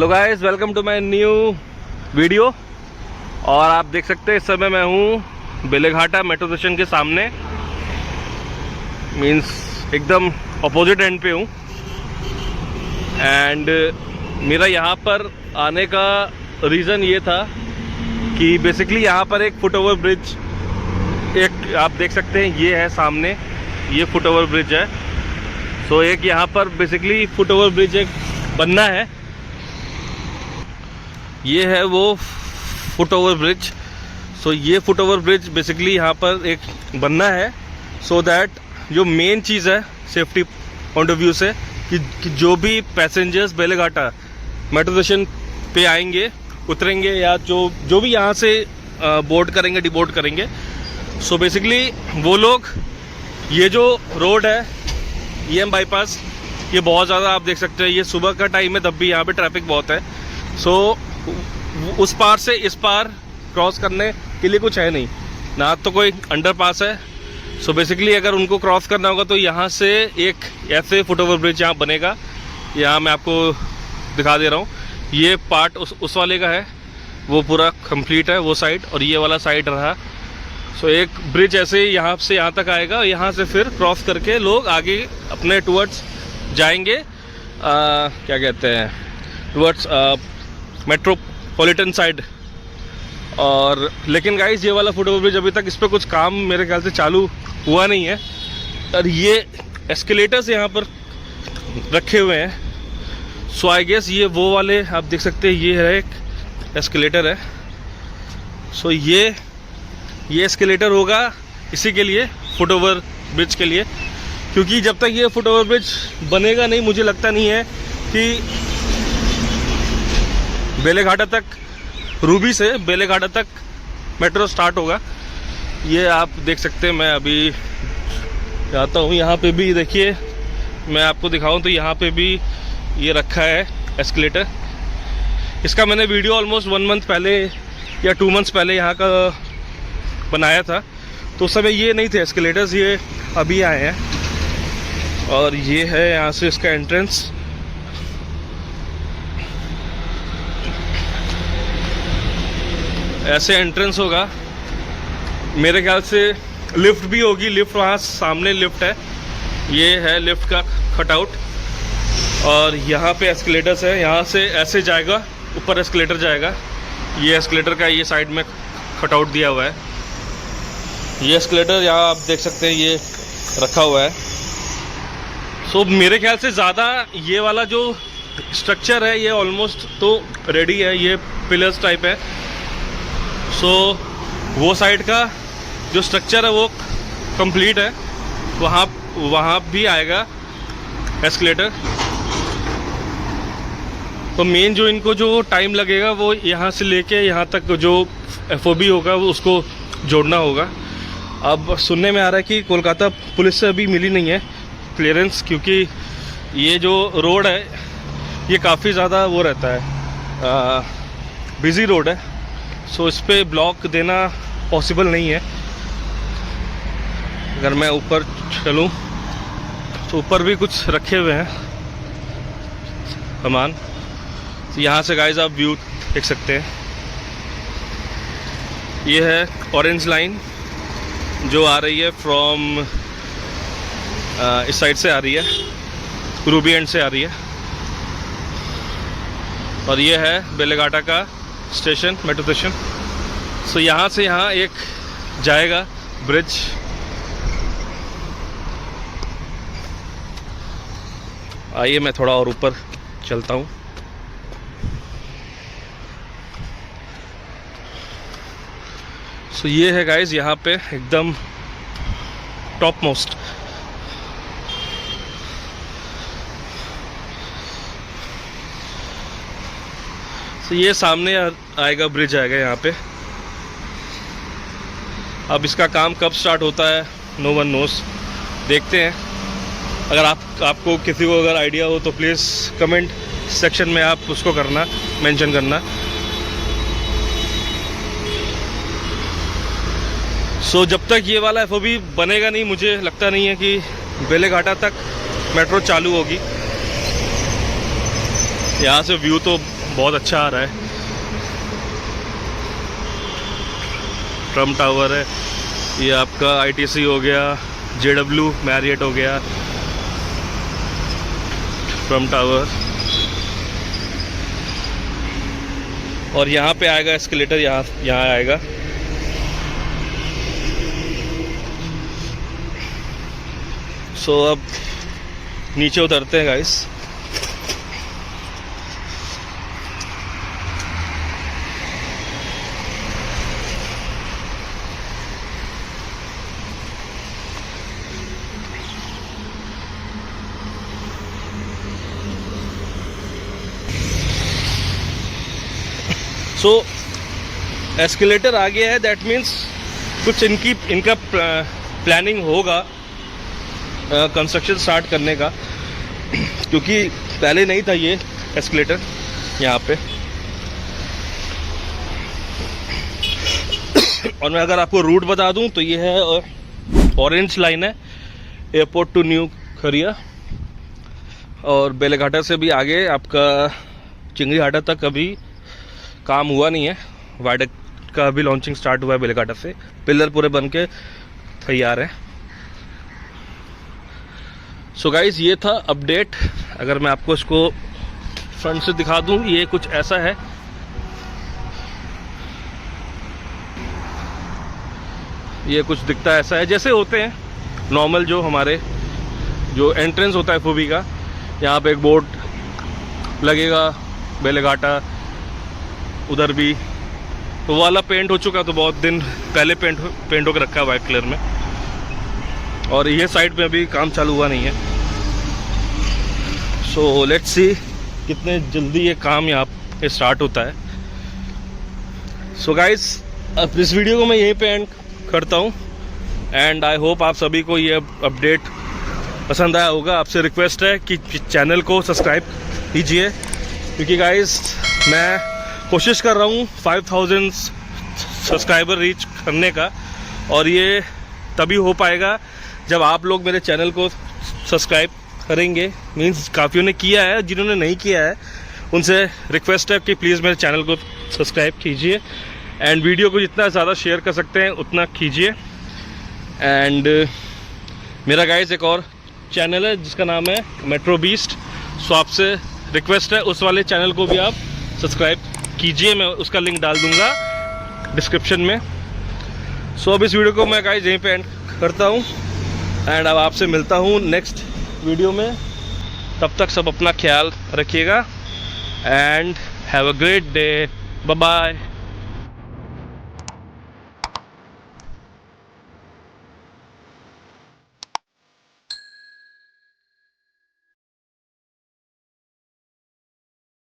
Hello guys, welcome to my new video. और आप देख सकते हैं इस समय मैं हूँ बेलेघाटा मेट्रो स्टेशन के सामने, मींस एकदम अपोजिट एंड पे हूँ। एंड मेरा यहाँ पर आने का रीज़न ये था कि बेसिकली यहाँ पर एक फुट ओवर ब्रिज, एक आप देख सकते हैं ये है सामने, ये फुट ओवर ब्रिज है। सो एक यहाँ पर बेसिकली फुट ओवर ब्रिज एक बनना है, ये है वो फुट ओवर ब्रिज। सो ये फुट ओवर ब्रिज बेसिकली यहाँ पर एक बनना है, सो दैट जो मेन चीज़ है सेफ्टी पॉइंट ऑफ व्यू से कि जो भी पैसेंजर्स बेलेघाटा मेट्रो स्टेशन पे आएंगे, उतरेंगे या जो भी यहाँ से बोर्ड करेंगे, डिबोर्ड करेंगे, सो बेसिकली वो लोग, ये जो रोड है EM बाईपास, ये बहुत ज़्यादा आप देख सकते हैं, ये सुबह का टाइम है तब भी यहाँ पे ट्रैफिक बहुत है। सो उस पार से इस पार क्रॉस करने के लिए कुछ है नहीं, ना तो कोई अंडरपास है। सो बेसिकली अगर उनको क्रॉस करना होगा तो यहाँ से एक ऐसे फुट ओवर ब्रिज यहाँ बनेगा। यहाँ मैं आपको दिखा दे रहा हूँ, ये पार्ट उस वाले का है, वो पूरा कंप्लीट है वो साइड, और ये वाला साइड रहा। सो एक ब्रिज ऐसे यहाँ से यहाँ तक आएगा, यहाँ से फिर क्रॉस करके लोग आगे अपने टूवर्ड्स जाएंगे, क्या कहते हैं, टूवर्ड्स मेट्रोपॉलिटन साइड। और लेकिन गाइस ये वाला फुट ओवर ब्रिज अभी तक इस पर कुछ काम मेरे ख्याल से चालू हुआ नहीं है। और ये एस्केलेटर्स यहाँ पर रखे हुए हैं। सो आई गेस ये वो वाले आप देख सकते हैं, ये है एक एस्केलेटर है। सो ये एस्केलेटर होगा इसी के लिए, फुट ओवर ब्रिज के लिए, क्योंकि जब तक ये फुट ओवर ब्रिज बनेगा नहीं, मुझे लगता नहीं है कि बेलेघाटा तक, रूबी से बेलेघाटा तक मेट्रो स्टार्ट होगा। ये आप देख सकते हैं, मैं अभी जाता हूँ, यहाँ पे भी देखिए, मैं आपको दिखाऊं तो यहाँ पे भी ये रखा है एस्केलेटर। इसका मैंने वीडियो ऑलमोस्ट 1 मंथ पहले या 2 मंथ्स पहले यहाँ का बनाया था, तो उस समय ये नहीं थे एस्केलेटर्स, ये अभी आए हैं। और ये है यहाँ से इसका एंट्रेंस। ऐसे एंट्रेंस होगा, मेरे ख्याल से लिफ्ट भी होगी, लिफ्ट वहाँ सामने लिफ्ट है, ये है लिफ्ट का कटआउट। और यहाँ पे एस्केलेटर्स है, यहाँ से ऐसे जाएगा, ऊपर एस्केलेटर जाएगा। ये एस्केलेटर का ये साइड में कटआउट दिया हुआ है। ये एस्केलेटर यहाँ आप देख सकते हैं, ये रखा हुआ है। सो मेरे ख्याल से ज़्यादा ये वाला जो स्ट्रक्चर है ये ऑलमोस्ट तो रेडी है, ये पिलर्स टाइप है। सो वो साइड का जो स्ट्रक्चर है वो कंप्लीट है, वहाँ भी आएगा एस्केलेटर। तो मेन जो इनको जो टाइम लगेगा वो यहाँ से लेके यहाँ तक जो FOB होगा वो उसको जोड़ना होगा। अब सुनने में आ रहा है कि कोलकाता पुलिस से अभी मिली नहीं है क्लियरेंस, क्योंकि ये जो रोड है ये काफ़ी ज़्यादा वो रहता है, बिज़ी रोड है। सो इस पर ब्लॉक देना पॉसिबल नहीं है। अगर मैं ऊपर चलूँ तो ऊपर भी कुछ रखे हुए हैं सामान। तो यहाँ से गाइस आप व्यू देख सकते हैं, ये है ऑरेंज लाइन जो आ रही है फ्रॉम इस साइड से आ रही है, रूबी एंड से आ रही है। और ये है बेलेघाटा का स्टेशन, मेट्रो स्टेशन। सो यहाँ से यहाँ एक जाएगा ब्रिज। आइए मैं थोड़ा और ऊपर चलता हूँ। सो ये है गाइस यहाँ पे एकदम टॉप मोस्ट। तो ये सामने आएगा, ब्रिज आएगा यहाँ पे। अब इसका काम कब स्टार्ट होता है नो वन नोस, देखते हैं। अगर आपको किसी को अगर आइडिया हो तो प्लीज़ कमेंट सेक्शन में आप उसको करना, मेंशन करना। सो जब तक ये वाला FOB बनेगा नहीं, मुझे लगता नहीं है कि बेलेघाटा तक मेट्रो चालू होगी। यहाँ से व्यू तो बहुत अच्छा आ रहा है। ट्रम्प टावर है, ये आपका ITC हो गया, JW मैरियट हो गया, ट्रम्प टावर। और यहाँ पे आएगा एस्केलेटर, यहाँ आएगा। सो अब नीचे उतरते हैं गाइस। सो एस्केलेटर आ गया है, दैट मीन्स कुछ इनका प्लानिंग होगा कंस्ट्रक्शन स्टार्ट करने का, क्योंकि पहले नहीं था ये एस्केलेटर यहाँ पे। और मैं अगर आपको रूट बता दूं तो ये है ऑरेंज लाइन है, एयरपोर्ट टू न्यू खरिया, और बेलेघाटा से भी आगे आपका चिंगड़ी हाटा तक अभी काम हुआ नहीं है। वायडक्ट का अभी लॉन्चिंग स्टार्ट हुआ है बेलेघाटा से, पिलर पूरे बन के तैयार है। सो गाइज ये था अपडेट। अगर मैं आपको इसको फ्रंट से दिखा दूं, ये कुछ ऐसा है। ये कुछ दिखता ऐसा है, जैसे होते हैं नॉर्मल जो हमारे जो एंट्रेंस होता है FOB का। यहाँ पे एक बोर्ड लगेगा बेलेघाटा, उधर भी तो वो वाला पेंट हो चुका, तो बहुत दिन पहले पेंट होकर रखा है वाइट कलर में। और ये साइड पे अभी काम चालू हुआ नहीं है। सो लेट्स सी कितने जल्दी ये काम यहाँ पे स्टार्ट होता है। सो गाइस अब इस वीडियो को मैं यहीं पे एंड करता हूँ, एंड आई होप आप सभी को ये अपडेट पसंद आया होगा। आपसे रिक्वेस्ट है कि चैनल को सब्सक्राइब कीजिए, क्योंकि गाइस मैं कोशिश कर रहा हूँ 5000 सब्सक्राइबर रीच करने का, और ये तभी हो पाएगा जब आप लोग मेरे चैनल को सब्सक्राइब करेंगे। मींस काफ़ियों ने किया है, जिन्होंने नहीं किया है उनसे रिक्वेस्ट है कि प्लीज़ मेरे चैनल को सब्सक्राइब कीजिए, एंड वीडियो को जितना ज़्यादा शेयर कर सकते हैं उतना कीजिए। एंड मेरा गाइस एक और चैनल है जिसका नाम है मेट्रो बीस्ट, सो आपसे रिक्वेस्ट है उस वाले चैनल को भी आप सब्सक्राइब कीजिए। मैं उसका लिंक डाल दूंगा डिस्क्रिप्शन में। सो अब इस वीडियो को मैं गाइस यहीं पे एंड करता हूँ, एंड अब आपसे मिलता हूँ नेक्स्ट वीडियो में। तब तक सब अपना ख्याल रखिएगा, and have a great day. Bye bye.